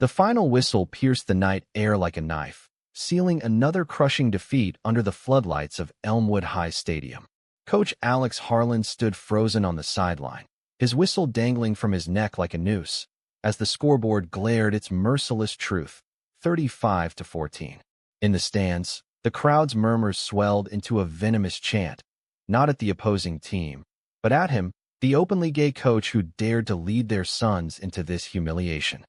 The final whistle pierced the night air like a knife, sealing another crushing defeat under the floodlights of Elmwood High Stadium. Coach Alex Harlan stood frozen on the sideline, his whistle dangling from his neck like a noose, as the scoreboard glared its merciless truth, 35-14. In the stands, the crowd's murmurs swelled into a venomous chant, not at the opposing team, but at him, the openly gay coach who dared to lead their sons into this humiliation.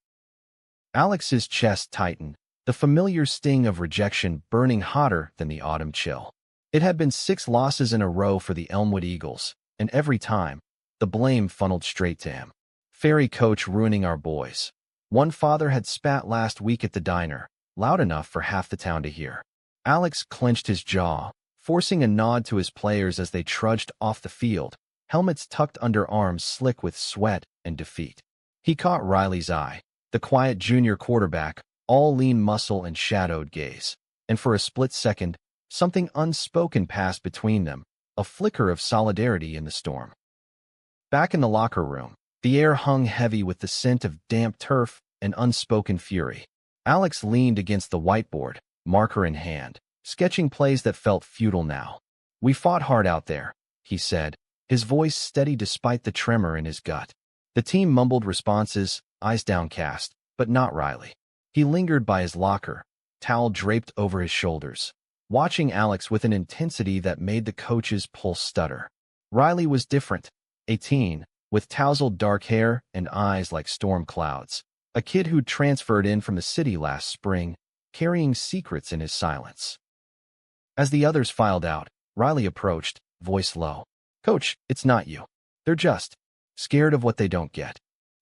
Alex's chest tightened, the familiar sting of rejection burning hotter than the autumn chill. It had been 6 losses in a row for the Elmwood Eagles, and every time, the blame funneled straight to him. Fairy coach ruining our boys. One father had spat last week at the diner, loud enough for half the town to hear. Alex clenched his jaw, forcing a nod to his players as they trudged off the field, helmets tucked under arms slick with sweat and defeat. He caught Riley's eye, the quiet junior quarterback, all lean muscle and shadowed gaze, and for a split second, something unspoken passed between them, a flicker of solidarity in the storm. Back in the locker room, the air hung heavy with the scent of damp turf and unspoken fury. Alex leaned against the whiteboard, marker in hand, sketching plays that felt futile now. "We fought hard out there," he said, his voice steady despite the tremor in his gut. The team mumbled responses, eyes downcast, but not Riley. He lingered by his locker, towel draped over his shoulders, watching Alex with an intensity that made the coach's pulse stutter. Riley was different, a teen, with tousled dark hair and eyes like storm clouds, a kid who'd transferred in from the city last spring, carrying secrets in his silence. As the others filed out, Riley approached, voice low. "Coach, it's not you. They're just scared of what they don't get."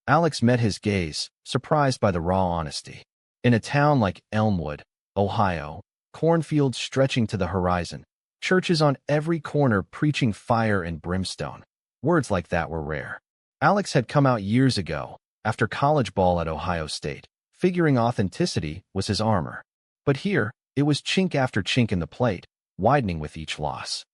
Alex met his gaze, surprised by the raw honesty. In a town like Elmwood, Ohio, cornfields stretching to the horizon, churches on every corner preaching fire and brimstone, words like that were rare. Alex had come out years ago, after college ball at Ohio State, figuring authenticity was his armor. But here, it was chink after chink in the plate, widening with each loss.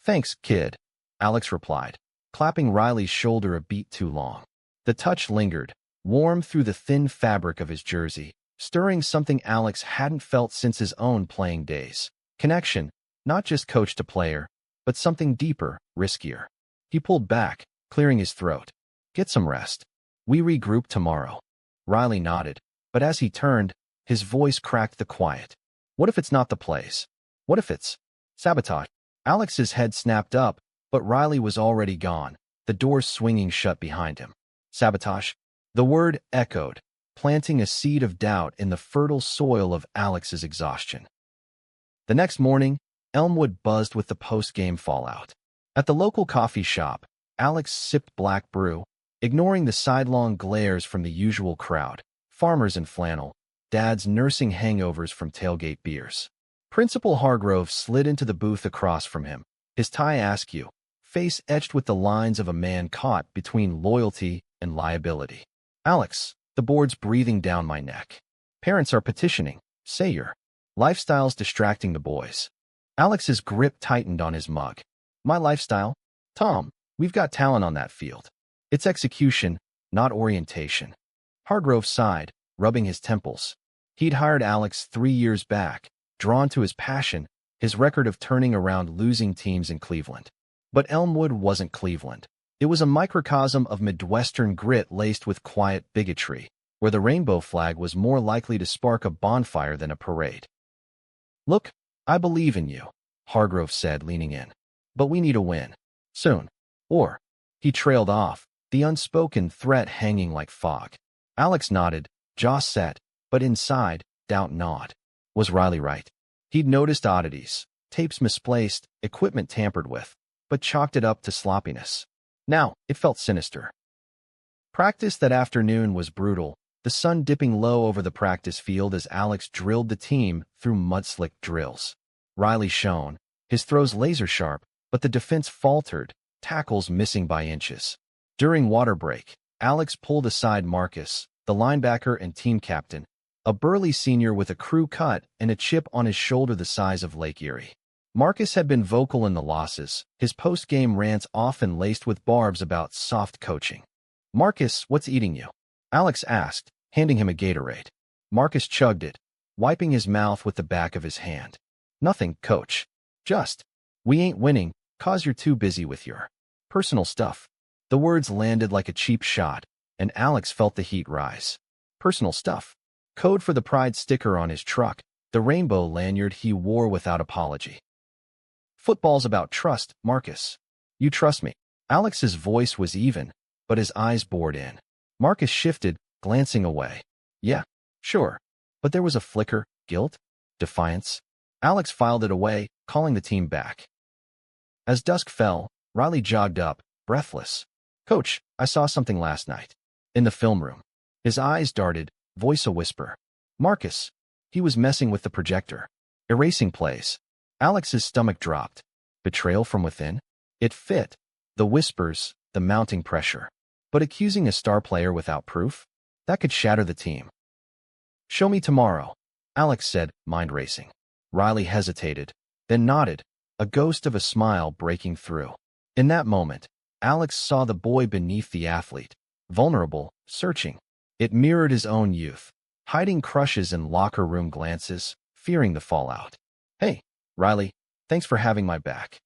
"Thanks, kid," Alex replied, clapping Riley's shoulder a beat too long. The touch lingered, warm through the thin fabric of his jersey, stirring something Alex hadn't felt since his own playing days. Connection, not just coach to player, but something deeper, riskier. He pulled back, clearing his throat. "Get some rest. We regroup tomorrow." Riley nodded, but as he turned, his voice cracked the quiet. "What if it's not the place? What if it's sabotage?" Alex's head snapped up, but Riley was already gone, the door swinging shut behind him. Sabotage? The word echoed, planting a seed of doubt in the fertile soil of Alex's exhaustion. The next morning, Elmwood buzzed with the post-game fallout. At the local coffee shop, Alex sipped black brew, ignoring the sidelong glares from the usual crowd, farmers in flannel, dads nursing hangovers from tailgate beers. Principal Hargrove slid into the booth across from him, his tie askew, face etched with the lines of a man caught between loyalty and liability. "Alex, the board's breathing down my neck. Parents are petitioning, say your lifestyle's distracting the boys." Alex's grip tightened on his mug. "My lifestyle? Tom, we've got talent on that field. It's execution, not orientation." Hargrove sighed, rubbing his temples. He'd hired Alex 3 years back, drawn to his passion, his record of turning around losing teams in Cleveland. But Elmwood wasn't Cleveland. It was a microcosm of Midwestern grit laced with quiet bigotry, where the rainbow flag was more likely to spark a bonfire than a parade. "Look, I believe in you," Hargrove said, leaning in. "But we need a win. Soon. Or—" He trailed off, the unspoken threat hanging like fog. Alex nodded, jaw set, but inside, doubt gnawed. Was Riley right? He'd noticed oddities, tapes misplaced, equipment tampered with, but chalked it up to sloppiness. Now, it felt sinister. Practice that afternoon was brutal, the sun dipping low over the practice field as Alex drilled the team through mud-slick drills. Riley shone, his throws laser-sharp, but the defense faltered, tackles missing by inches. During water break, Alex pulled aside Marcus, the linebacker and team captain, a burly senior with a crew cut and a chip on his shoulder the size of Lake Erie. Marcus had been vocal in the losses, his post-game rants often laced with barbs about soft coaching. "Marcus, what's eating you?" Alex asked, handing him a Gatorade. Marcus chugged it, wiping his mouth with the back of his hand. Nothing, coach. Just, we ain't winning, 'cause you're too busy with your personal stuff. The words landed like a cheap shot, and Alex felt the heat rise. Personal stuff. Code for the pride sticker on his truck, the rainbow lanyard he wore without apology. Football's about trust, Marcus. You trust me. Alex's voice was even, but his eyes bored in. Marcus shifted, glancing away. Yeah, sure. But there was a flicker, guilt, defiance. Alex filed it away, calling the team back. As dusk fell, Riley jogged up, breathless. Coach, I saw something last night. In the film room. His eyes darted, voice a whisper. Marcus. He was messing with the projector. Erasing plays. Alex's stomach dropped. Betrayal from within? It fit. The whispers, the mounting pressure. But accusing a star player without proof? That could shatter the team. Show me tomorrow, Alex said, mind racing. Riley hesitated, then nodded, a ghost of a smile breaking through. In that moment, Alex saw the boy beneath the athlete, vulnerable, searching. It mirrored his own youth, hiding crushes and locker room glances, fearing the fallout. Hey, Riley, thanks for having my back.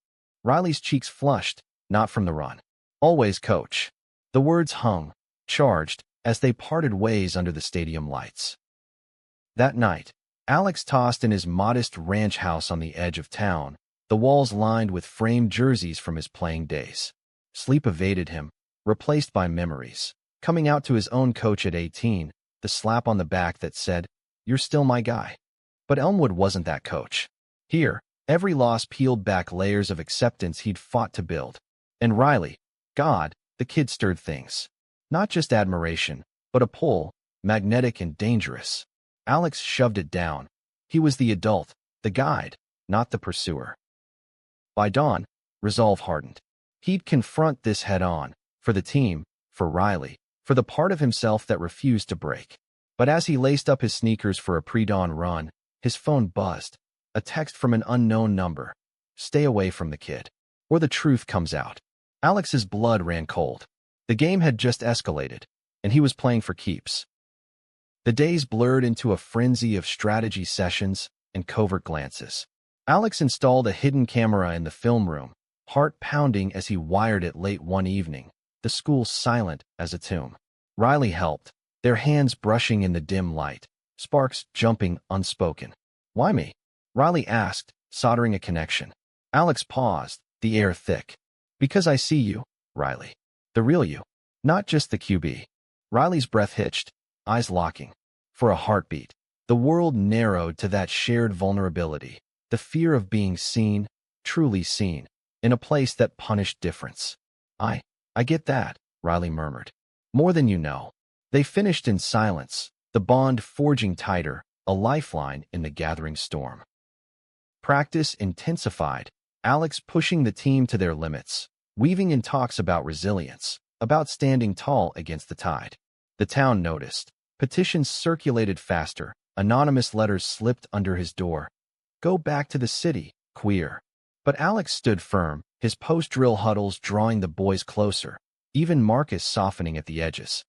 Riley's cheeks flushed, not from the run. Always, coach. The words hung, charged, as they parted ways under the stadium lights. That night, Alex tossed in his modest ranch house on the edge of town, the walls lined with framed jerseys from his playing days. Sleep evaded him, replaced by memories. Coming out to his own coach at 18, the slap on the back that said, "You're still my guy." But Elmwood wasn't that coach. Here, every loss peeled back layers of acceptance he'd fought to build. And Riley, God, the kid stirred things. Not just admiration, but a pull, magnetic and dangerous. Alex shoved it down. He was the adult, the guide, not the pursuer. By dawn, resolve hardened. He'd confront this head-on, for the team, for Riley, for the part of himself that refused to break. But as he laced up his sneakers for a pre-dawn run, his phone buzzed. A text from an unknown number. Stay away from the kid, or the truth comes out. Alex's blood ran cold. The game had just escalated, and he was playing for keeps. The days blurred into a frenzy of strategy sessions and covert glances. Alex installed a hidden camera in the film room, heart pounding as he wired it late one evening, the school silent as a tomb. Riley helped, their hands brushing in the dim light, sparks jumping unspoken. Why me? Riley asked, soldering a connection. Alex paused, the air thick. Because I see you, Riley. The real you. Not just the QB. Riley's breath hitched, eyes locking. For a heartbeat, the world narrowed to that shared vulnerability, the fear of being seen, truly seen, in a place that punished difference. I get that, Riley murmured. More than you know. They finished in silence, the bond forging tighter, a lifeline in the gathering storm. Practice intensified, Alex pushing the team to their limits, weaving in talks about resilience, about standing tall against the tide. The town noticed. Petitions circulated faster, anonymous letters slipped under his door. Go back to the city, queer. But Alex stood firm, his post-drill huddles drawing the boys closer, even Marcus softening at the edges.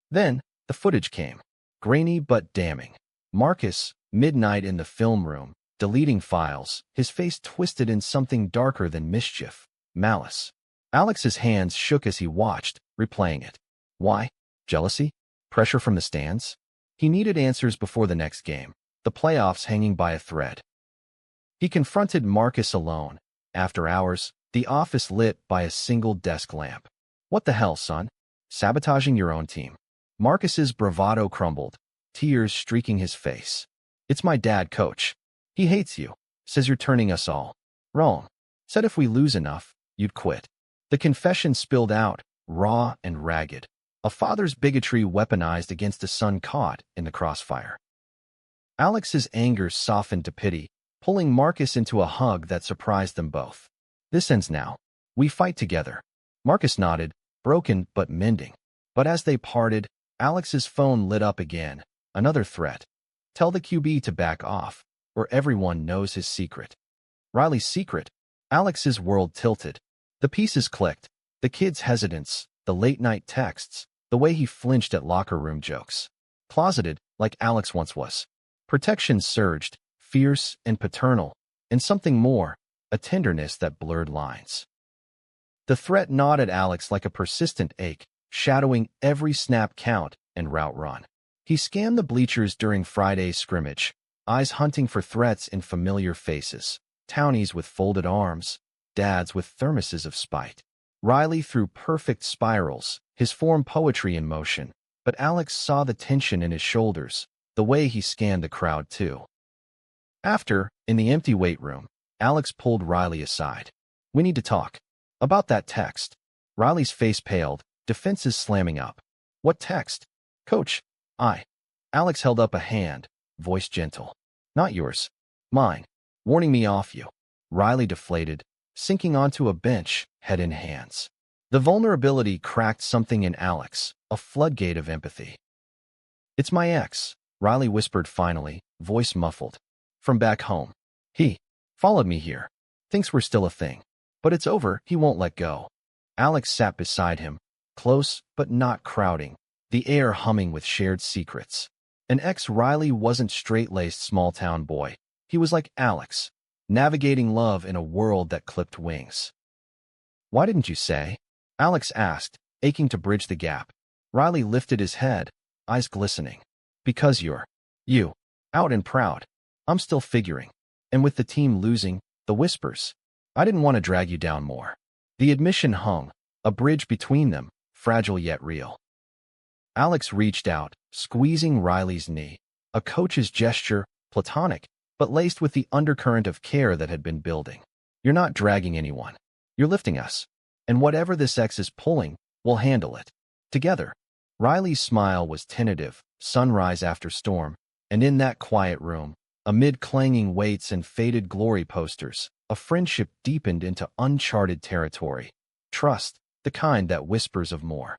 Then, the footage came. Grainy but damning. Marcus, midnight in the film room, deleting files, his face twisted in something darker than mischief, malice. Alex's hands shook as he watched, replaying it. Why? Jealousy? Pressure from the stands? He needed answers before the next game, the playoffs hanging by a thread. He confronted Marcus alone, after hours, the office lit by a single desk lamp. What the hell, son? Sabotaging your own team. Marcus's bravado crumbled, tears streaking his face. It's my dad, coach. He hates you, says you're turning us all wrong. Said if we lose enough, you'd quit. The confession spilled out, raw and ragged. A father's bigotry weaponized against a son caught in the crossfire. Alex's anger softened to pity, pulling Marcus into a hug that surprised them both. This ends now. We fight together. Marcus nodded, broken but mending. But as they parted, Alex's phone lit up again. Another threat. Tell the QB to back off, or everyone knows his secret. Riley's secret? Alex's world tilted. The pieces clicked. The kid's hesitance, the late-night texts, the way he flinched at locker room jokes. closeted like Alex once was. Protection surged, fierce and paternal, and something more, a tenderness that blurred lines. The threat gnawed at Alex like a persistent ache, shadowing every snap count and route run. He scanned the bleachers during Friday's scrimmage, eyes hunting for threats in familiar faces, townies with folded arms, dads with thermoses of spite. Riley threw perfect spirals, his form poetry in motion, but Alex saw the tension in his shoulders, the way he scanned the crowd too. After, in the empty weight room, Alex pulled Riley aside. "We need to talk. About that text." Riley's face paled, defenses slamming up. "What text?" "Coach, Alex held up a hand, voice gentle. "Not yours. Mine. Warning me off you." Riley deflated, sinking onto a bench, head in hands. The vulnerability cracked something in Alex, a floodgate of empathy. "It's my ex," Riley whispered finally, voice muffled. "From back home. He followed me here. Thinks we're still a thing. But it's over, he won't let go." Alex sat beside him, close but not crowding, the air humming with shared secrets. An ex-Riley wasn't straight-laced small-town boy. He was like Alex, navigating love in a world that clipped wings. "Why didn't you say?" Alex asked, aching to bridge the gap. Riley lifted his head, eyes glistening. "Because you, out and proud. I'm still figuring. And with the team losing, the whispers. I didn't want to drag you down more." The admission hung, a bridge between them, fragile yet real. Alex reached out, squeezing Riley's knee, a coach's gesture, platonic, but laced with the undercurrent of care that had been building. "You're not dragging anyone. You're lifting us. And whatever this ex is pulling, we'll handle it. Together." Riley's smile was tentative, sunrise after storm, and in that quiet room, amid clanging weights and faded glory posters, a friendship deepened into uncharted territory. Trust, the kind that whispers of more.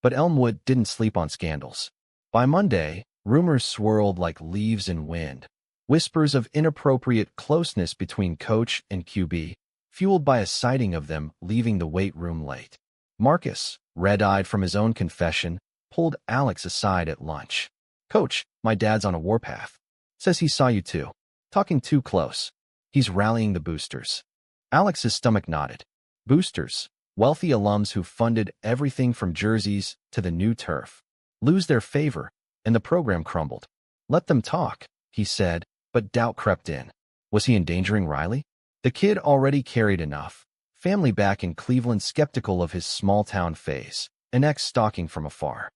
But Elmwood didn't sleep on scandals. By Monday, rumors swirled like leaves in wind. Whispers of inappropriate closeness between coach and QB, fueled by a sighting of them leaving the weight room late. Marcus, red-eyed from his own confession, pulled Alex aside at lunch. "Coach, my dad's on a warpath. Says he saw you too. Talking too close. He's rallying the boosters." Alex's stomach nodded. Boosters, wealthy alums who funded everything from jerseys to the new turf, lose their favor, and the program crumbled. "Let them talk," he said, but doubt crept in. Was he endangering Riley? The kid already carried enough. Family back in Cleveland skeptical of his small-town phase, an ex stalking from afar.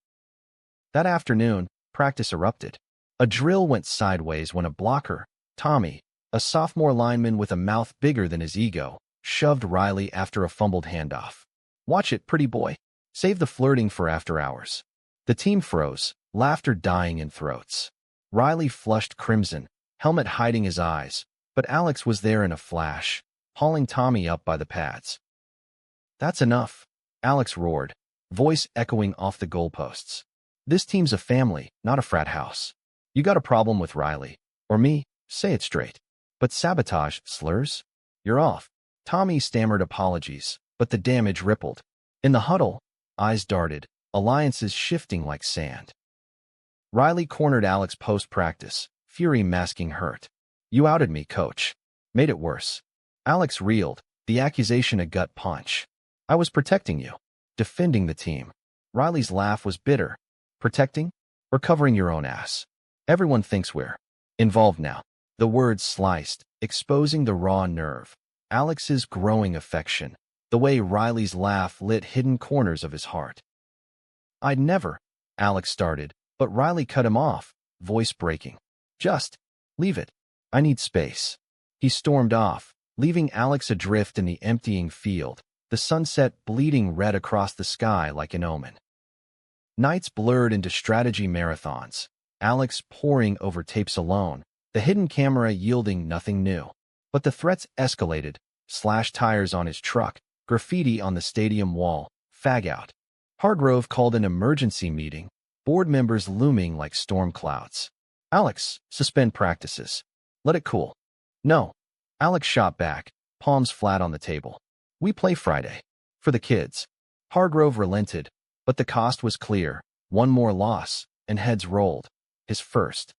That afternoon, practice erupted. A drill went sideways when a blocker, Tommy, a sophomore lineman with a mouth bigger than his ego, shoved Riley after a fumbled handoff. "Watch it, pretty boy. Save the flirting for after hours." The team froze, laughter dying in throats. Riley flushed crimson, helmet hiding his eyes, but Alex was there in a flash, hauling Tommy up by the pads. "That's enough," Alex roared, voice echoing off the goalposts. "This team's a family, not a frat house. You got a problem with Riley, or me, say it straight. But sabotage, slurs? You're off." Tommy stammered apologies, but the damage rippled. In the huddle, eyes darted, alliances shifting like sand. Riley cornered Alex post-practice, fury masking hurt. "You outed me, coach. Made it worse." Alex reeled, the accusation a gut punch. "I was protecting you. Defending the team." Riley's laugh was bitter. "Protecting? Or covering your own ass? Everyone thinks we're involved now." The words sliced, exposing the raw nerve. Alex's growing affection, the way Riley's laugh lit hidden corners of his heart. "I'd never," Alex started, but Riley cut him off, voice breaking. "Just leave it. I need space." He stormed off, leaving Alex adrift in the emptying field, the sunset bleeding red across the sky like an omen. Nights blurred into strategy marathons, Alex poring over tapes alone, the hidden camera yielding nothing new. But the threats escalated, slashed tires on his truck, graffiti on the stadium wall, fag out. Hargrove called an emergency meeting, board members looming like storm clouds. "Alex, suspend practices. Let it cool." "No." Alex shot back, palms flat on the table. "We play Friday. For the kids." Hargrove relented, but the cost was clear. One more loss, and heads rolled. His first.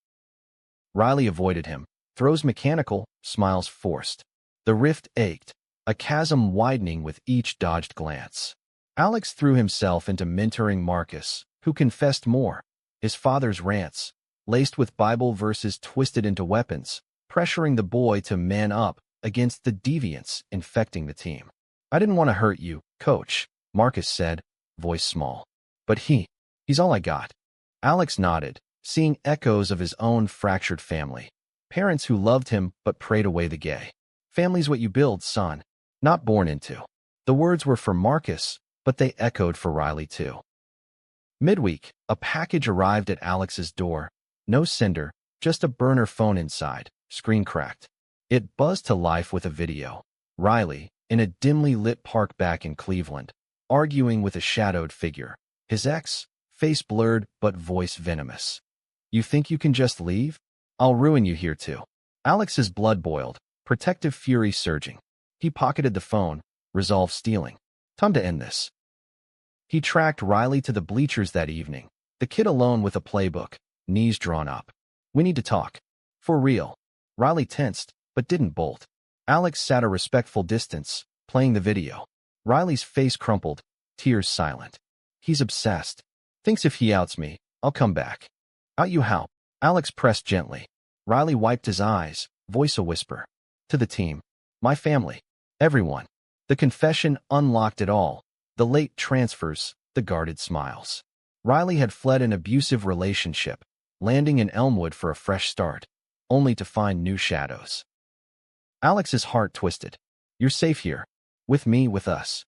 Riley avoided him. Throws mechanical, smiles forced. The rift ached, a chasm widening with each dodged glance. Alex threw himself into mentoring Marcus, who confessed more. His father's rants, laced with Bible verses twisted into weapons, pressuring the boy to man up against the deviants infecting the team. "I didn't want to hurt you, coach," Marcus said, voice small. "But he's all I got." Alex nodded, seeing echoes of his own fractured family. Parents who loved him but prayed away the gay. "Family's what you build, son, not born into." The words were for Marcus, but they echoed for Riley too. Midweek, a package arrived at Alex's door. No sender, just a burner phone inside, screen cracked. It buzzed to life with a video. Riley, in a dimly lit park back in Cleveland, arguing with a shadowed figure. His ex, face blurred but voice venomous. "You think you can just leave? I'll ruin you here too." Alex's blood boiled, protective fury surging. He pocketed the phone, resolve stealing. Time to end this. He tracked Riley to the bleachers that evening, the kid alone with a playbook, knees drawn up. "We need to talk. For real." Riley tensed, but didn't bolt. Alex sat a respectful distance, playing the video. Riley's face crumpled, tears silent. "He's obsessed. Thinks if he outs me, I'll come back." "Out you how?" Alex pressed gently. Riley wiped his eyes, voice a whisper. "To the team. My family. Everyone." The confession unlocked it all. The late transfers, the guarded smiles. Riley had fled an abusive relationship, landing in Elmwood for a fresh start, only to find new shadows. Alex's heart twisted. "You're safe here. With me, with us."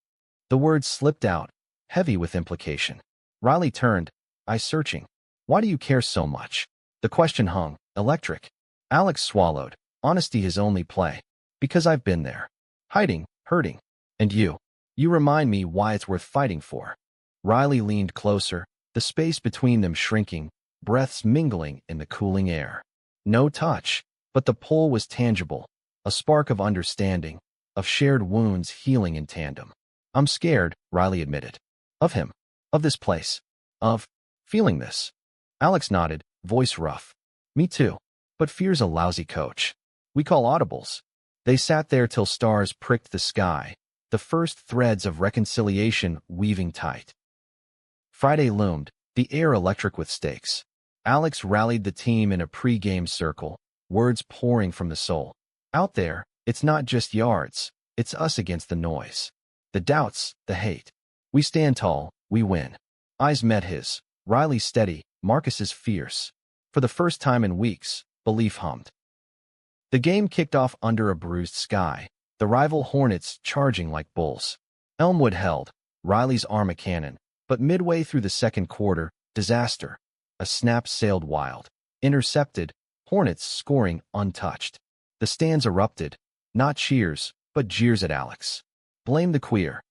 The words slipped out, heavy with implication. Riley turned, eyes searching. "Why do you care so much?" The question hung, electric. Alex swallowed, honesty his only play. "Because I've been there. Hiding, hurting. And you remind me why it's worth fighting for." Riley leaned closer, the space between them shrinking, breaths mingling in the cooling air. No touch, but the pull was tangible, a spark of understanding, of shared wounds healing in tandem. "I'm scared," Riley admitted. "Of him. Of this place. Of feeling this." Alex nodded, voice rough. "Me too. But fear's a lousy coach. We call audibles." They sat there till stars pricked the sky, the first threads of reconciliation weaving tight. Friday loomed, the air electric with stakes. Alex rallied the team in a pre-game circle, words pouring from the soul. "Out there, it's not just yards, it's us against the noise. The doubts, the hate. We stand tall, we win." Eyes met his, Riley steady, Marcus's fierce. For the first time in weeks, belief hummed. The game kicked off under a bruised sky, the rival Hornets charging like bulls. Elmwood held, Riley's arm a cannon, but midway through the second quarter, disaster. A snap sailed wild. Intercepted, Hornets scoring untouched. The stands erupted, not cheers, but jeers at Alex. "Blame the queer."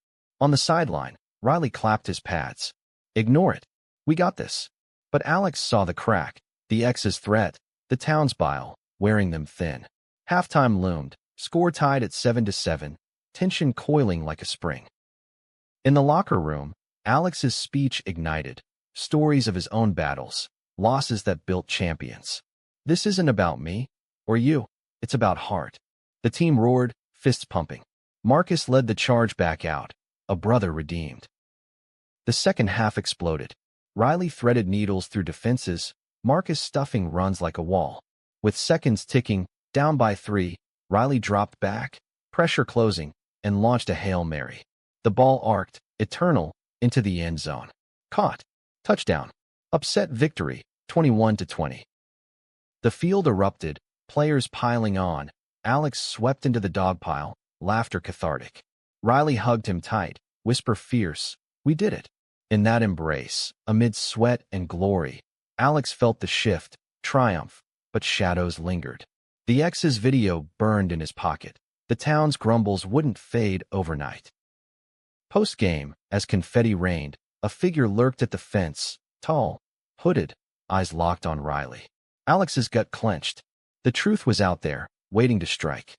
On the sideline, Riley clapped his pads. "Ignore it. We got this." But Alex saw the crack, the X's threat, the town's bile, wearing them thin. Halftime loomed, score tied at 7-7, tension coiling like a spring. In the locker room, Alex's speech ignited, stories of his own battles, losses that built champions. "This isn't about me or you, it's about heart." The team roared, fists pumping. Marcus led the charge back out, a brother redeemed. The second half exploded. Riley threaded needles through defenses, Marcus stuffing runs like a wall. With seconds ticking, down by 3, Riley dropped back, pressure closing, and launched a Hail Mary. The ball arced, eternal, into the end zone. Caught. Touchdown. Upset victory, 21-20. The field erupted, players piling on. Alex swept into the dogpile, laughter cathartic. Riley hugged him tight, whisper fierce, "We did it." In that embrace, amid sweat and glory, Alex felt the shift, triumph, but shadows lingered. The ex's video burned in his pocket. The town's grumbles wouldn't fade overnight. Post-game, as confetti rained, a figure lurked at the fence, tall, hooded, eyes locked on Riley. Alex's gut clenched. The truth was out there, waiting to strike.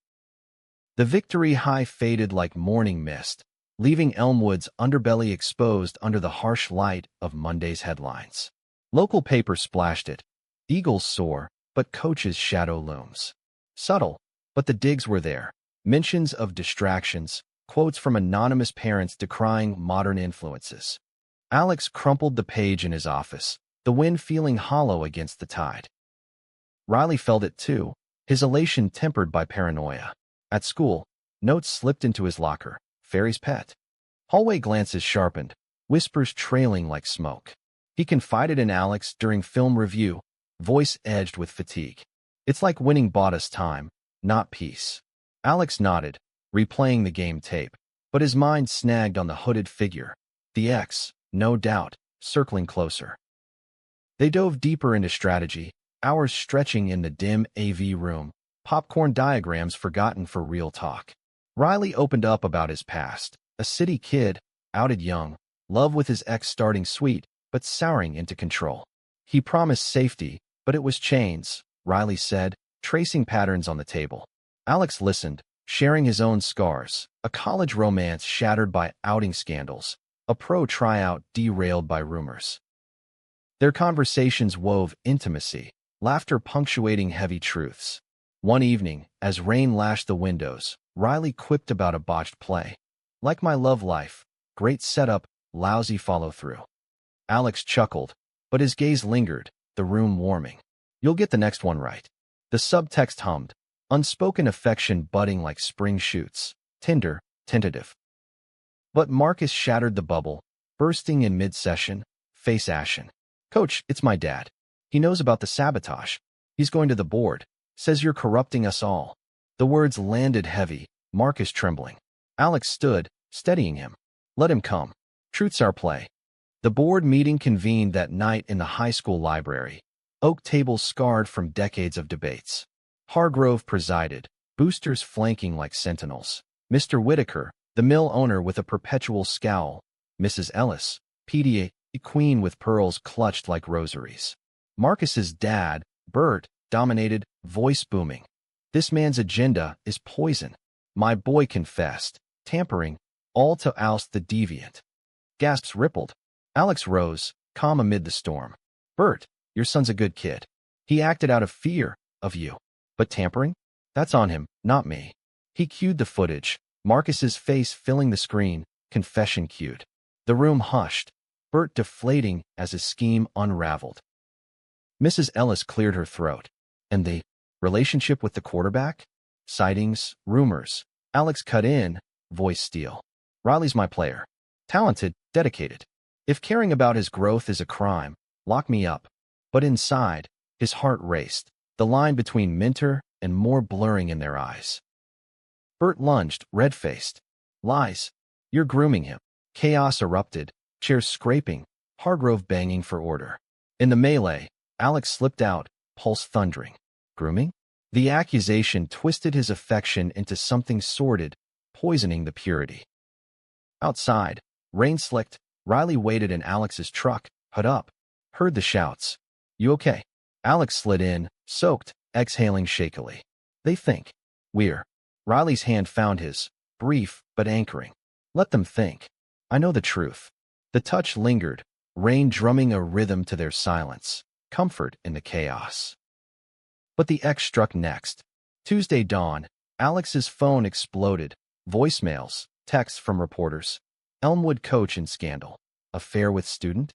The victory high faded like morning mist, leaving Elmwood's underbelly exposed under the harsh light of Monday's headlines. Local paper splashed it. Eagles soar, but coach's shadow looms. Subtle, but the digs were there. Mentions of distractions, quotes from anonymous parents decrying modern influences. Alex crumpled the page in his office, the wind feeling hollow against the tide. Riley felt it too, his elation tempered by paranoia. At school, notes slipped into his locker. Fairy's pet. Hallway glances sharpened, whispers trailing like smoke. He confided in Alex during film review, voice edged with fatigue. It's like winning bought us time, not peace. Alex nodded, replaying the game tape, but his mind snagged on the hooded figure. The X, no doubt, circling closer. They dove deeper into strategy, hours stretching in the dim AV room, popcorn diagrams forgotten for real talk. Riley opened up about his past, a city kid, outed young, love with his ex starting sweet, but souring into control. He promised safety, but it was chains, Riley said, tracing patterns on the table. Alex listened, sharing his own scars, a college romance shattered by outing scandals, a pro tryout derailed by rumors. Their conversations wove intimacy, laughter punctuating heavy truths. One evening, as rain lashed the windows, Riley quipped about a botched play. Like my love life, great setup, lousy follow-through. Alex chuckled, but his gaze lingered, the room warming. You'll get the next one right. The subtext hummed, unspoken affection budding like spring shoots, tender, tentative. But Marcus shattered the bubble, bursting in mid-session, face ashen. Coach, it's my dad. He knows about the sabotage. He's going to the board. Says you're corrupting us all. The words landed heavy, Marcus trembling. Alex stood, steadying him. Let him come. Truth's our play. The board meeting convened that night in the high school library, oak tables scarred from decades of debates. Hargrove presided, boosters flanking like sentinels. Mr. Whitaker, the mill owner with a perpetual scowl. Mrs. Ellis, PDA, queen with pearls clutched like rosaries. Marcus's dad, Bert, dominated, voice booming. This man's agenda is poison. My boy confessed, tampering, all to oust the deviant. Gasps rippled. Alex rose, calm amid the storm. Bert, your son's a good kid. He acted out of fear of you. But tampering? That's on him, not me. He cued the footage, Marcus's face filling the screen, confession cued. The room hushed, Bert deflating as his scheme unraveled. Mrs. Ellis cleared her throat. And the relationship with the quarterback? Sightings, rumors. Alex cut in, voice steel. Riley's my player. Talented, dedicated. If caring about his growth is a crime, lock me up. But inside, his heart raced, the line between mentor and more blurring in their eyes. Bert lunged, red-faced. Lies. You're grooming him. Chaos erupted, chairs scraping, Hargrove banging for order. In the melee, Alex slipped out, pulse thundering. Grooming? The accusation twisted his affection into something sordid, poisoning the purity. Outside, rain slicked, Riley waited in Alex's truck, hood up, heard the shouts. You okay? Alex slid in, soaked, exhaling shakily. They think. We're. Riley's hand found his, brief but anchoring. Let them think. I know the truth. The touch lingered, rain drumming a rhythm to their silence, comfort in the chaos. But the X struck next. Tuesday dawn, Alex's phone exploded, voicemails, texts from reporters. Elmwood coach in scandal. Affair with student?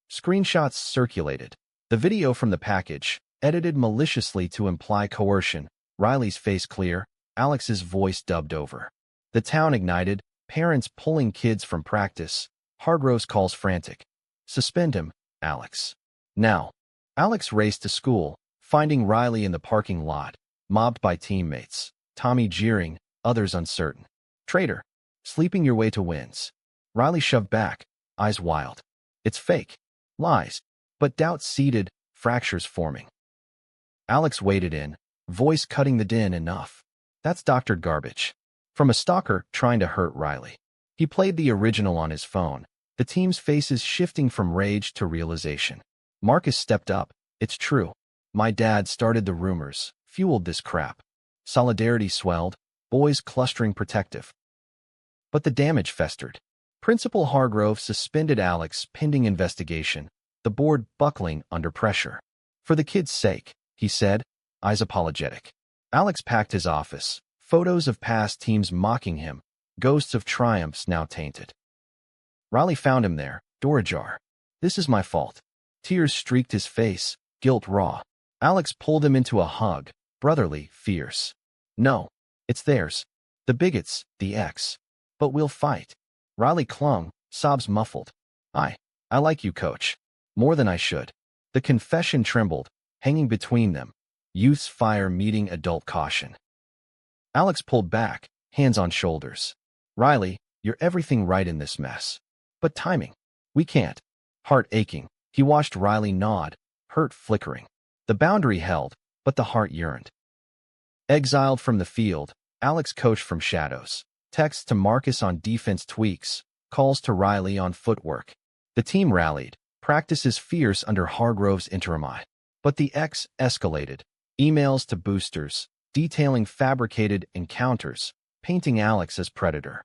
Screenshots circulated. The video from the package, edited maliciously to imply coercion. Riley's face clear, Alex's voice dubbed over. The town ignited, parents pulling kids from practice. Hargrove's calls frantic. Suspend him, Alex. Now. Alex raced to school, finding Riley in the parking lot, mobbed by teammates. Tommy jeering, others uncertain. Traitor. Sleeping your way to wins. Riley shoved back, eyes wild. It's fake. Lies. But doubt seeded, fractures forming. Alex waded in, voice cutting the din enough. That's doctored garbage. From a stalker trying to hurt Riley. He played the original on his phone, the team's faces shifting from rage to realization. Marcus stepped up. It's true. My dad started the rumors, fueled this crap. Solidarity swelled, boys clustering protective. But the damage festered. Principal Hargrove suspended Alex pending investigation. the board buckling under pressure. "For the kid's sake," he said, eyes apologetic. Alex packed his office, photos of past teams mocking him, ghosts of triumphs now tainted. Riley found him there, door ajar. "This is my fault." Tears streaked his face, guilt raw. Alex pulled him into a hug, brotherly, fierce. "No, it's theirs. The bigots, the X. But we'll fight." Riley clung, sobs muffled. I like you, coach. More than I should." The confession trembled, hanging between them. Youth's fire meeting adult caution. Alex pulled back, hands on shoulders. "Riley, you're everything right in this mess. But timing. We can't." Heart aching, he watched Riley nod, hurt flickering. The boundary held, but the heart yearned. Exiled from the field, Alex coached from shadows. Texts to Marcus on defense tweaks, calls to Riley on footwork. The team rallied, practices fierce under Hargrove's interim eye. But the X escalated. Emails to boosters, detailing fabricated encounters, painting Alex as predator.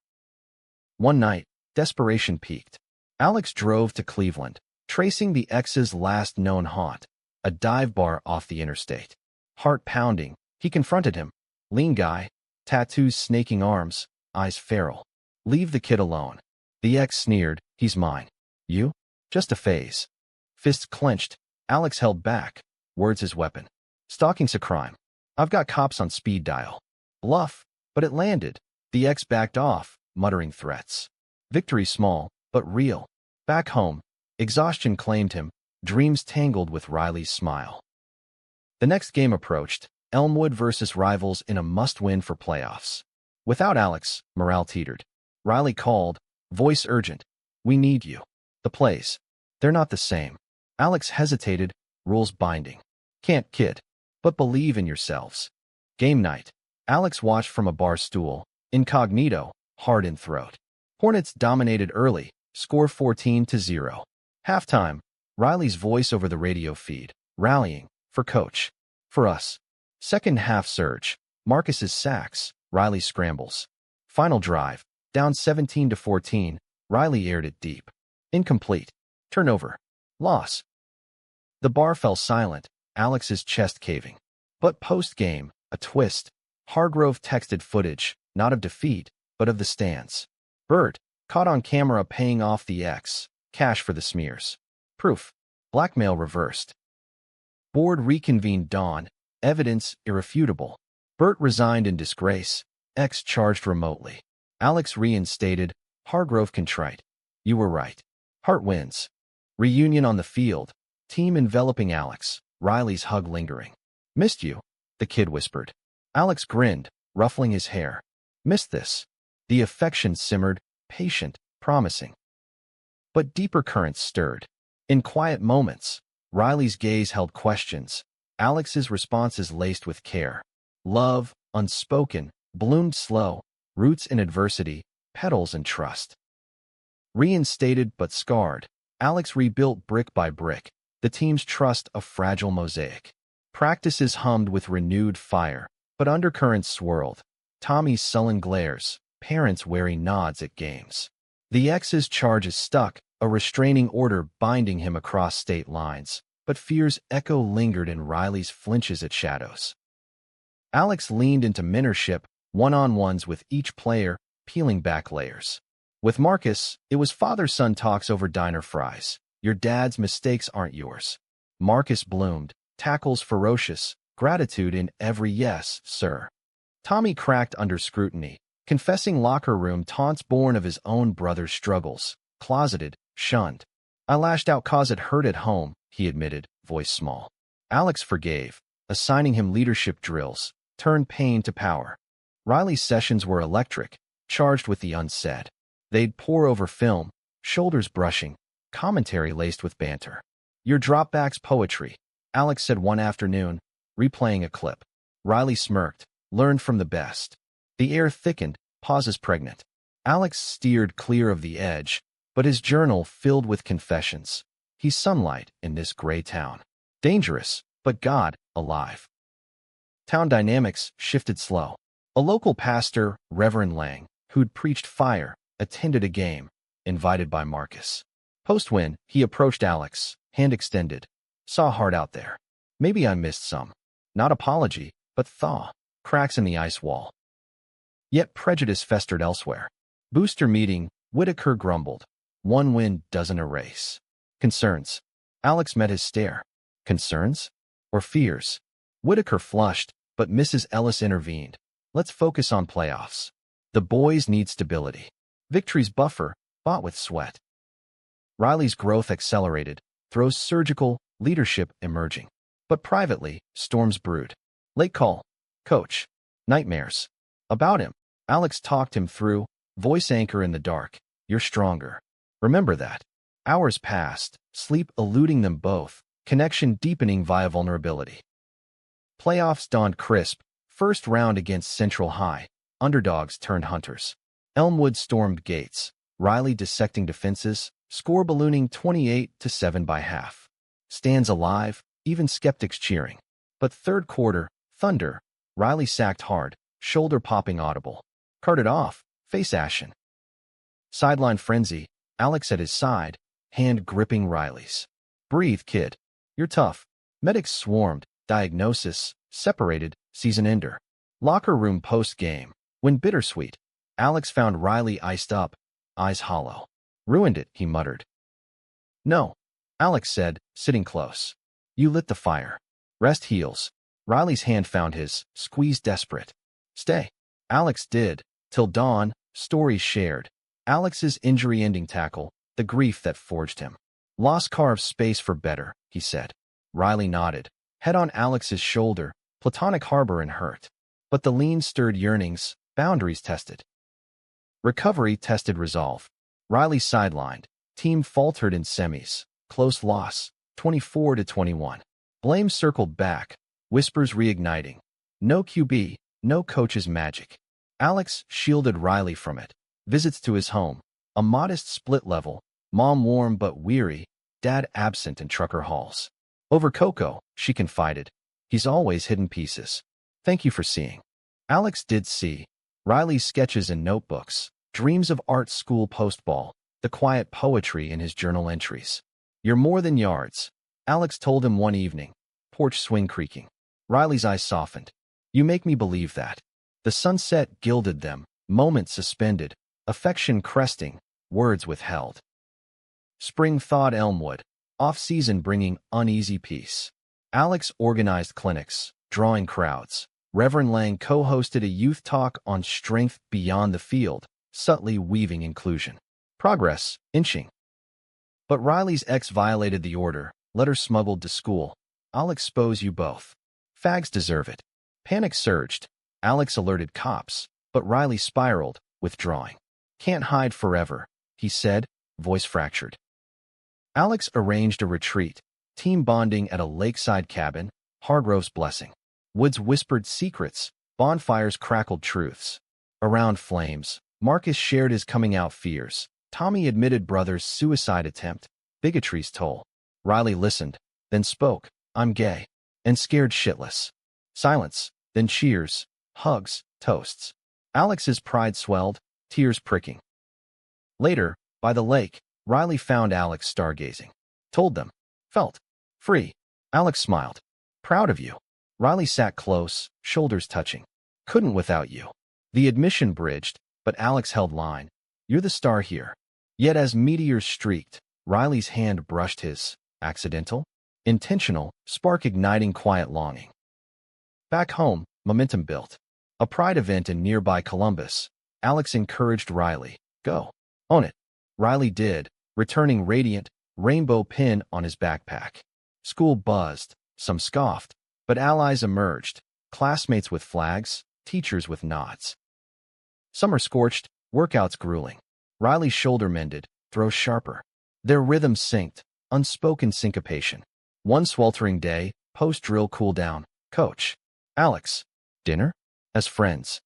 One night, desperation peaked. Alex drove to Cleveland, tracing the X's last known haunt, a dive bar off the interstate. Heart pounding, he confronted him. Lean guy, tattoos snaking arms, eyes feral. "Leave the kid alone." The X sneered, "He's mine." "You? Just a phase." Fists clenched, Alex held back, words his weapon. "Stalking's a crime. I've got cops on speed dial." Bluff, but it landed. The X backed off, muttering threats. Victory small, but real. Back home, exhaustion claimed him, dreams tangled with Riley's smile. The next game approached, Elmwood versus rivals in a must-win for playoffs. Without Alex, morale teetered. Riley called, voice urgent. "We need you." The plays. They're not the same. Alex hesitated, rules binding. "Can't kid. But believe in yourselves." Game night. Alex watched from a bar stool, incognito, hard in throat. Hornets dominated early, score 14-0. Halftime, Riley's voice over the radio feed, rallying, "For coach. For us." Second half surge, Marcus's sacks, Riley scrambles. Final drive, down 17-14, Riley aired it deep. Incomplete. Turnover. Loss. The bar fell silent, Alex's chest caving. But post-game, a twist. Hargrove texted footage, not of defeat, but of the stands. Bert, caught on camera paying off the X, cash for the smears. Proof. Blackmail reversed. Board reconvened dawn, evidence irrefutable. Bert resigned in disgrace, X charged remotely. Alex reinstated, Hargrove contrite. "You were right." Heart wins. Reunion on the field, team enveloping Alex, Riley's hug lingering. "Missed you," the kid whispered. Alex grinned, ruffling his hair. "Missed this." The affection simmered, patient, promising. But deeper currents stirred. In quiet moments, Riley's gaze held questions, Alex's responses laced with care. Love, unspoken, bloomed slow, roots in adversity, petals in trust. Reinstated but scarred, Alex rebuilt brick by brick, the team's trust a fragile mosaic. Practices hummed with renewed fire, but undercurrents swirled. Tommy's sullen glares, parents' wary nods at games. The X's charges stuck, a restraining order binding him across state lines, but fear's echo lingered in Riley's flinches at shadows. Alex leaned into mentorship, one-on-ones with each player, peeling back layers. With Marcus, it was father-son talks over diner fries. Your dad's mistakes aren't yours. Marcus bloomed, tackles ferocious, gratitude in every yes, sir. Tommy cracked under scrutiny, confessing locker room taunts born of his own brother's struggles, closeted, shunned. "I lashed out 'cause it hurt at home," he admitted, voice small. Alex forgave, assigning him leadership drills, turned pain to power. Riley's sessions were electric, charged with the unsaid. They'd pore over film, shoulders brushing, commentary laced with banter. "Your dropback's poetry," Alex said one afternoon, replaying a clip. Riley smirked, learned from the best. The air thickened, pauses pregnant. Alex steered clear of the edge, but his journal filled with confessions. He's sunlight in this gray town. Dangerous, but God, alive. Town dynamics shifted slow. A local pastor, Reverend Lang, who'd preached fire, attended a game, invited by Marcus. Post-win, he approached Alex, hand extended. Saw heart out there. Maybe I missed some. Not apology, but thaw. Cracks in the ice wall. Yet prejudice festered elsewhere. Booster meeting, Whitaker grumbled. One win doesn't erase concerns. Alex met his stare. Concerns? Or fears? Whitaker flushed, but Mrs. Ellis intervened. Let's focus on playoffs. The boys need stability. Victory's buffer, bought with sweat. Riley's growth accelerated, throws surgical, leadership emerging. But privately, storms brewed. Late call. Coach. Nightmares. About him. Alex talked him through, voice anchor in the dark. You're stronger. Remember that. Hours passed, sleep eluding them both, connection deepening via vulnerability. Playoffs dawned crisp, first round against Central High. Underdogs turned hunters. Elmwood stormed gates, Riley dissecting defenses, score ballooning 28-7 by half. Stands alive, even skeptics cheering. But third quarter, thunder. Riley sacked hard, shoulder popping audible. Carted off, face ashen. Sideline frenzy, Alex at his side, hand gripping Riley's. Breathe, kid. You're tough. Medics swarmed, diagnosis, separated, season ender. Locker room post-game. When bittersweet, Alex found Riley iced up, eyes hollow. Ruined it, he muttered. No, Alex said, sitting close. You lit the fire. Rest heals. Riley's hand found his, squeezed desperate. Stay. Alex did, till dawn, stories shared. Alex's injury-ending tackle, the grief that forged him. Loss carves space for better, he said. Riley nodded, head on Alex's shoulder, platonic harbor and hurt. But the lean stirred yearnings, boundaries tested. Recovery tested resolve. Riley sidelined. Team faltered in semis. Close loss, 24-21. Blame circled back. Whispers reigniting. No QB, no coach's magic. Alex shielded Riley from it. Visits to his home. A modest split level. Mom warm but weary. Dad absent in trucker halls. Over Coco, she confided. He's always hidden pieces. Thank you for seeing. Alex did see. Riley's sketches and notebooks. Dreams of art school postball. The quiet poetry in his journal entries. You're more than yards. Alex told him one evening. Porch swing creaking. Riley's eyes softened. You make me believe that. The sunset gilded them, moments suspended, affection cresting, words withheld. Spring thawed Elmwood, off-season bringing uneasy peace. Alex organized clinics, drawing crowds. Reverend Lang co-hosted a youth talk on strength beyond the field, subtly weaving inclusion. Progress, inching. But Riley's ex violated the order, letter smuggled to school. I'll expose you both. Fags deserve it. Panic surged. Alex alerted cops, but Riley spiraled, withdrawing. Can't hide forever, he said, voice fractured. Alex arranged a retreat, team bonding at a lakeside cabin, Hargrove's blessing. Woods whispered secrets, bonfires crackled truths. Around flames, Marcus shared his coming-out fears. Tommy admitted brother's suicide attempt, bigotry's toll. Riley listened, then spoke, I'm gay, and scared shitless. Silence, then cheers, hugs, toasts. Alex's pride swelled, tears pricking. Later, by the lake, Riley found Alex stargazing. Told them. Felt. Free. Alex smiled. Proud of you. Riley sat close, shoulders touching. Couldn't without you. The admission bridged, but Alex held line. You're the star here. Yet as meteors streaked, Riley's hand brushed his. Accidental? Intentional, spark igniting quiet longing. Back home, momentum built. A pride event in nearby Columbus. Alex encouraged Riley. Go. Own it. Riley did, returning radiant, rainbow pin on his backpack. School buzzed, some scoffed, but allies emerged. Classmates with flags, teachers with nods. Summer scorched, workouts grueling. Riley's shoulder mended, throws sharper. Their rhythm synced, unspoken syncopation. One sweltering day, post-drill cool down. Coach. Alex. Dinner? As friends.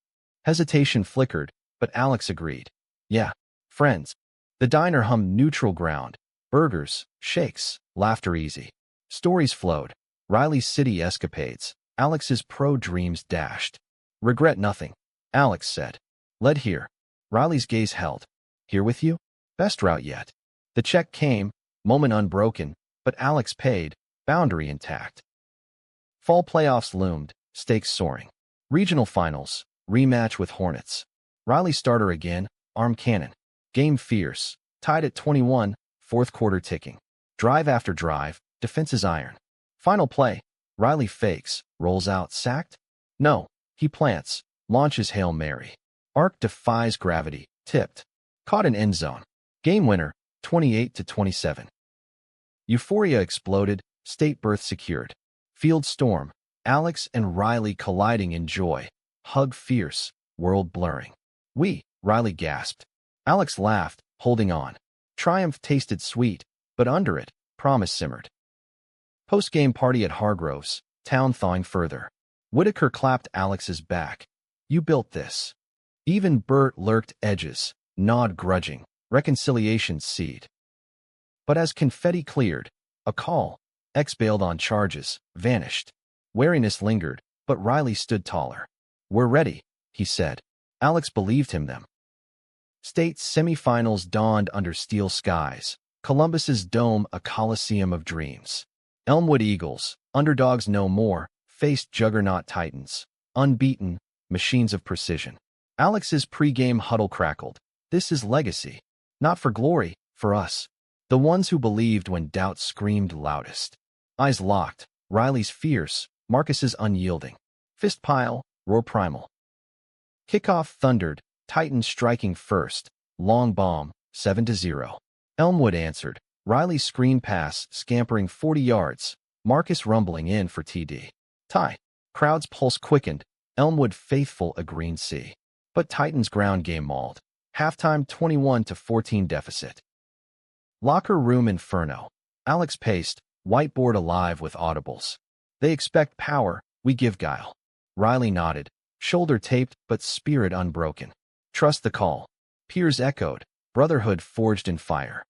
Hesitation flickered, but Alex agreed. Yeah, friends. The diner hummed neutral ground. Burgers, shakes, laughter easy. Stories flowed. Riley's city escapades. Alex's pro dreams dashed. Regret nothing, Alex said. Led here. Riley's gaze held. Here with you? Best route yet. The check came, moment unbroken, But Alex paid, boundary intact. Fall playoffs loomed, stakes soaring. Regional finals, rematch with Hornets. Riley starter again, arm cannon. Game fierce, tied at 21, fourth quarter ticking. Drive after drive, defense is iron. Final play, Riley fakes, rolls out, sacked? No, he plants, launches Hail Mary. Arc defies gravity, tipped. Caught in end zone. Game winner, 28-27. Euphoria exploded, state berth secured. Field storm, Alex and Riley colliding in joy. Hug fierce, world blurring. Riley gasped. Alex laughed, holding on. Triumph tasted sweet, but under it, promise simmered. Post-game party at Hargrove's, town thawing further. Whitaker clapped Alex's back. You built this. Even Bert lurked edges, gnawed grudging, reconciliation's seed. But as confetti cleared, a call, X bailed on charges, vanished. Wariness lingered, but Riley stood taller. We're ready, he said. Alex believed him them. State semifinals dawned under steel skies. Columbus's dome a coliseum of dreams. Elmwood Eagles, underdogs no more, faced juggernaut Titans. Unbeaten, machines of precision. Alex's pregame huddle crackled. This is legacy. Not for glory, for us. The ones who believed when doubt screamed loudest. Eyes locked, Riley's fierce, Marcus's unyielding. Fist pile, roar primal. Kickoff thundered, Titans striking first. Long bomb, 7-0. Elmwood answered. Riley's screen pass scampering 40 yards. Marcus rumbling in for TD. Tie. Crowd's pulse quickened. Elmwood faithful a green C. But Titans ground game mauled. Halftime 21-14 deficit. Locker room inferno. Alex paced, whiteboard alive with audibles. They expect power, we give guile. Riley nodded, shoulder taped but spirit unbroken. Trust the call. Peers echoed, brotherhood forged in fire.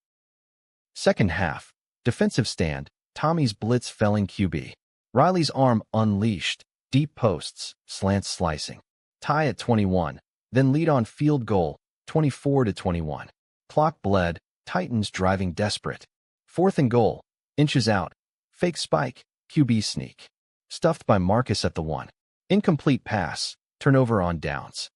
Second half, defensive stand, Tommy's blitz felling QB. Riley's arm unleashed, deep posts, slants slicing. Tie at 21, then lead on field goal, 24-21. Clock bled, Titans driving desperate. Fourth and goal, inches out. Fake spike, QB sneak. Stuffed by Marcus at the 1. Incomplete pass, turnover on downs.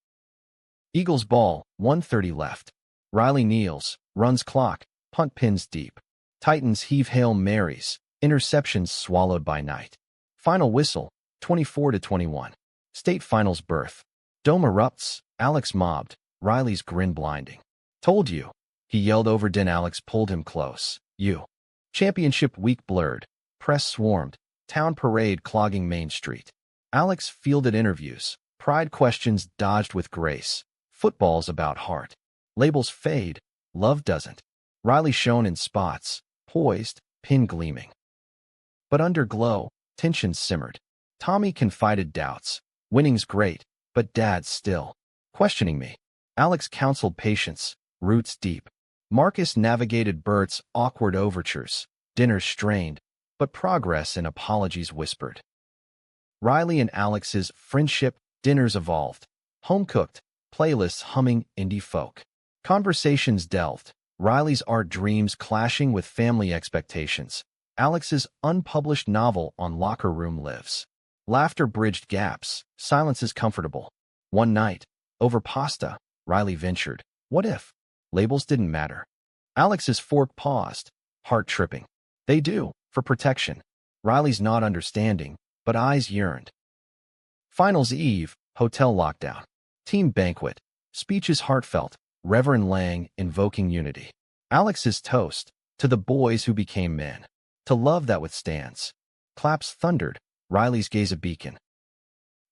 Eagles ball, 1:30 left. Riley kneels, runs clock, punt pins deep. Titans heave Hail Marys, interceptions swallowed by night. Final whistle, 24-21. State finals berth. Dome erupts, Alex mobbed, Riley's grin blinding. Told you. He yelled over Den. Alex pulled him close. You. Championship week blurred. Press swarmed. Town parade clogging Main Street. Alex fielded interviews. Pride questions dodged with grace. Football's about heart. Labels fade. Love doesn't. Riley shone in spots. Poised, pin gleaming. But under glow, tension simmered. Tommy confided doubts. Winning's great, but Dad's still questioning me. Alex counseled patience. Roots deep. Marcus navigated Bert's awkward overtures. Dinners strained, but progress and apologies whispered. Riley and Alex's friendship dinners evolved. Home-cooked, playlists humming indie folk. Conversations delved. Riley's art dreams clashing with family expectations. Alex's unpublished novel on locker room lives. Laughter bridged gaps. Silence is comfortable. One night, over pasta, Riley ventured. What if? Labels didn't matter. Alex's fork paused, heart tripping. They do, for protection. Riley's not understanding, but eyes yearned. Finals Eve, hotel lockdown. Team banquet. Speeches heartfelt. Reverend Lang invoking unity. Alex's toast, to the boys who became men. To love that withstands. Claps thundered. Riley's gaze a beacon.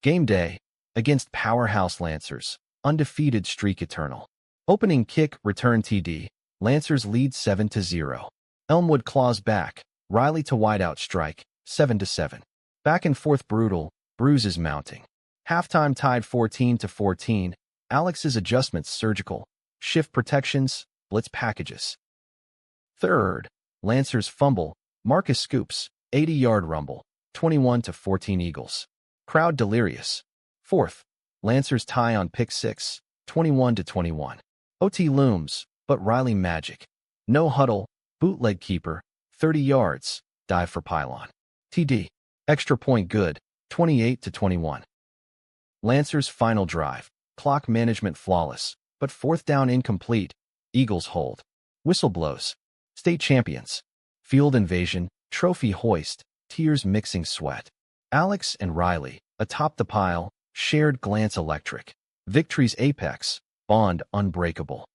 Game day, against powerhouse Lancers. Undefeated streak eternal. Opening kick, return TD. Lancers lead 7-0. Elmwood claws back. Riley to wideout strike, 7-7. Back and forth brutal, bruises mounting. Halftime tied 14-14. Alex's adjustments surgical. Shift protections, blitz packages. Third, Lancers fumble. Marcus scoops, 80-yard rumble, 21-14 Eagles. Crowd delirious. Fourth, Lancers tie on pick 6, 21-21. OT looms, but Riley magic. No huddle, bootleg keeper, 30 yards, dive for pylon. TD. Extra point good, 28-21. Lancers final drive, clock management flawless, but fourth down incomplete. Eagles hold. Whistle blows. State champions. Field invasion, trophy hoist, tears mixing sweat. Alex and Riley, atop the pile, shared glance electric. Victory's apex, bond unbreakable.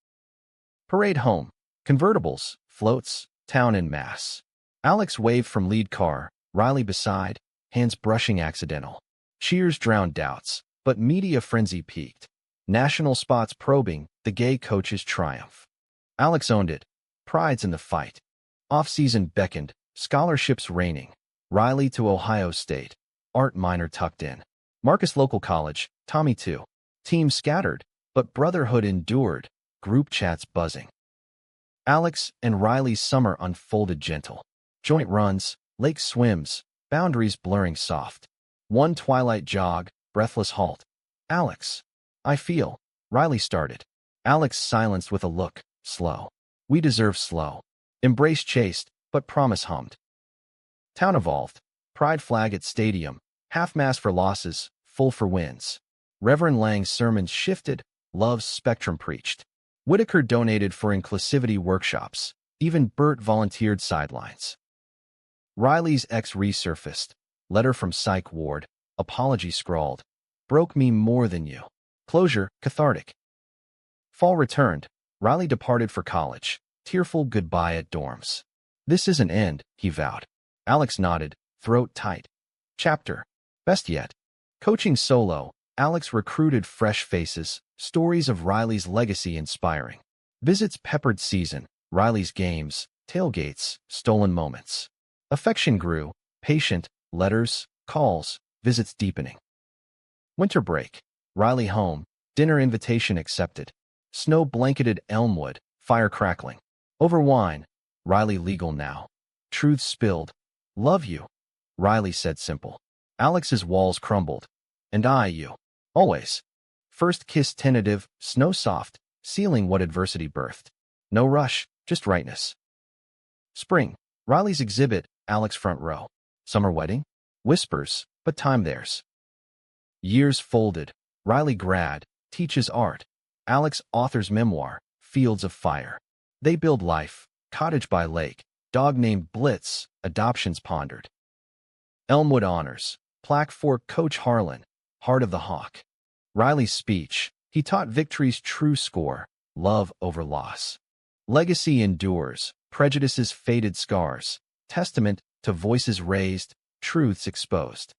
Parade home. Convertibles, floats, town en masse. Alex waved from lead car, Riley beside, hands brushing accidental. Cheers drowned doubts, but media frenzy peaked. National spots probing the gay coach's triumph. Alex owned it. Pride's in the fight. Off-season beckoned, scholarships reigning. Riley to Ohio State. Art minor tucked in. Marcus local college, Tommy too. Team scattered, but brotherhood endured. Group chats buzzing. Alex and Riley's summer unfolded gentle. Joint runs, lake swims, boundaries blurring soft. One twilight jog, breathless halt. Alex. I feel. Riley started. Alex silenced with a look, slow. We deserve slow. Embrace chaste, but promise hummed. Town evolved. Pride flag at stadium. Half-mast for losses, full for wins. Reverend Lang's sermons shifted. Love's spectrum preached. Whitaker donated for inclusivity workshops. Even Bert volunteered sidelines. Riley's ex resurfaced. Letter from psych ward. Apology scrawled. Broke me more than you. Closure, cathartic. Fall returned. Riley departed for college. Tearful goodbye at dorms. This is an end, he vowed. Alex nodded, throat tight. Chapter. Best yet. Coaching solo, Alex recruited fresh faces, stories of Riley's legacy inspiring. Visits peppered season, Riley's games, tailgates, stolen moments. Affection grew, patient, letters, calls, visits deepening. Winter break. Riley home, dinner invitation accepted. Snow-blanketed Elmwood, fire crackling. Over wine, Riley legal now. Truth spilled. Love you. Riley said simple. Alex's walls crumbled. And I you. Always. First kiss tentative, snow soft, sealing what adversity birthed. No rush, just rightness. Spring. Riley's exhibit, Alex front row. Summer wedding? Whispers, but time theirs. Years folded. Riley grad, teaches art. Alex authors memoir, Fields of Fire. They build life, cottage by lake, dog named Blitz, adoptions pondered. Elmwood honors, plaque for Coach Harlan, heart of the hawk. Riley's speech, he taught victory's true score, love over loss. Legacy endures, prejudice's faded scars, testament to voices raised, truths exposed.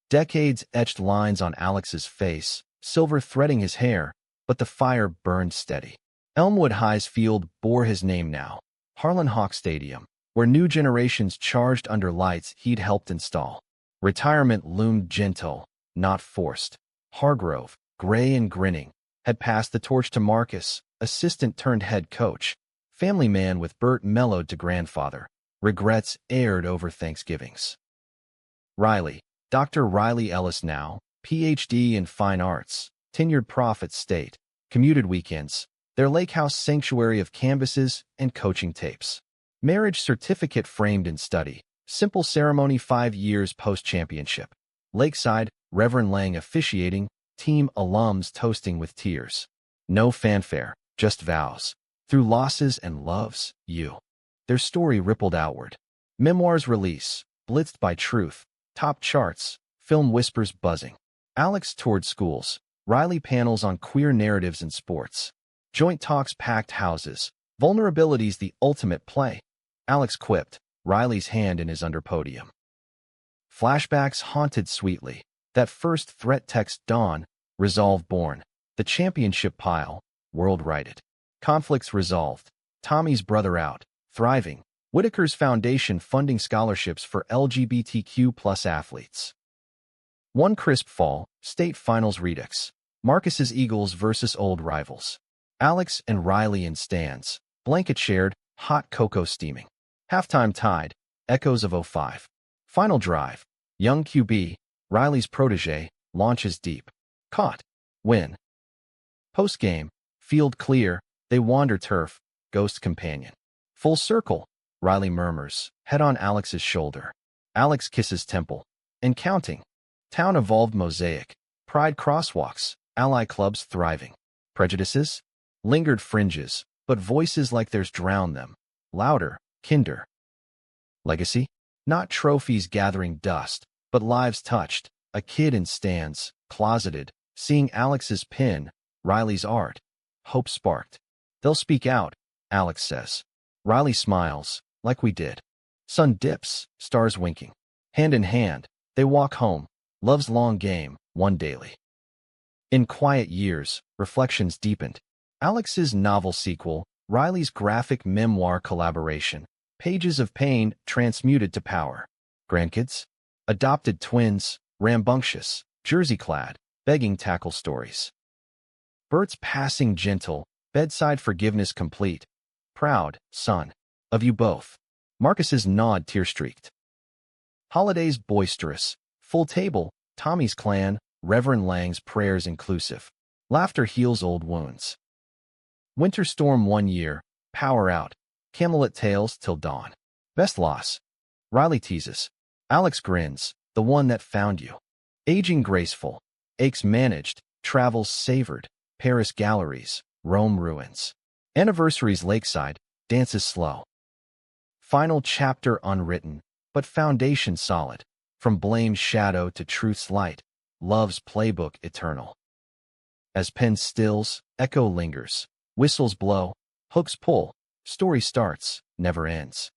Decades etched lines on Alex's face, silver threading his hair, but the fire burned steady. Elmwood High's field bore his name now, Harlan Hawk Stadium, where new generations charged under lights he'd helped install. Retirement loomed gentle, not forced. Hargrove, gray and grinning, had passed the torch to Marcus, assistant turned head coach. Family man with Bert mellowed to grandfather. Regrets aired over Thanksgivings. Riley, Dr. Riley Ellis now, Ph.D. in fine arts, tenured prof at state, commuted weekends, their lake house sanctuary of canvases and coaching tapes. Marriage certificate framed in study, simple ceremony 5 years post-championship. Lakeside, Reverend Lang officiating, team alums toasting with tears. No fanfare, just vows. Through losses and loves, you. Their story rippled outward. Memoirs release, blitzed by truth, top charts, film whispers buzzing. Alex toured schools, Riley panels on queer narratives in sports. Joint talks packed houses, vulnerability's the ultimate play. Alex quipped, Riley's hand in his underpodium. Flashbacks haunted sweetly. That first threat text dawn, resolve born. The championship pile, world righted. Conflicts resolved. Tommy's brother out, thriving. Whitaker's foundation funding scholarships for LGBTQ+ athletes. One crisp fall, state finals redux. Marcus's Eagles versus old rivals. Alex and Riley in stands, blanket shared, hot cocoa steaming. Halftime tied, echoes of '05. Final drive, young QB, Riley's protege, launches deep. Caught. Win. Postgame, field clear, they wander turf, ghost companion. Full circle, Riley murmurs, head on Alex's shoulder. Alex kisses temple. And counting. Town evolved mosaic. Pride crosswalks. Ally clubs thriving. Prejudices? Lingered fringes, but voices like theirs drown them. Louder, kinder. Legacy? Not trophies gathering dust, but lives touched. A kid in stands, closeted, seeing Alex's pin, Riley's art. Hope sparked. They'll speak out, Alex says. Riley smiles, like we did. Sun dips, stars winking. Hand in hand, they walk home. Love's long game, one daily. In quiet years, reflections deepened. Alex's novel sequel, Riley's graphic memoir collaboration. Pages of pain transmuted to power. Grandkids? Adopted twins, rambunctious, jersey-clad, begging tackle stories. Bert's passing gentle, bedside forgiveness complete. Proud, son, of you both. Marcus's nod tear-streaked. Holidays boisterous. Full table, Tommy's clan, Reverend Lang's prayers inclusive. Laughter heals old wounds. Winter storm 1 year, power out. Camelot tales till dawn. Best loss. Riley teases. Alex grins, the one that found you. Aging graceful. Aches managed, travels savored. Paris galleries, Rome ruins. Anniversaries lakeside, dances slow. Final chapter unwritten, but foundation solid. From blame's shadow to truth's light, love's playbook eternal. As pen stills, echo lingers. Whistles blow, hooks pull. Story starts, never ends.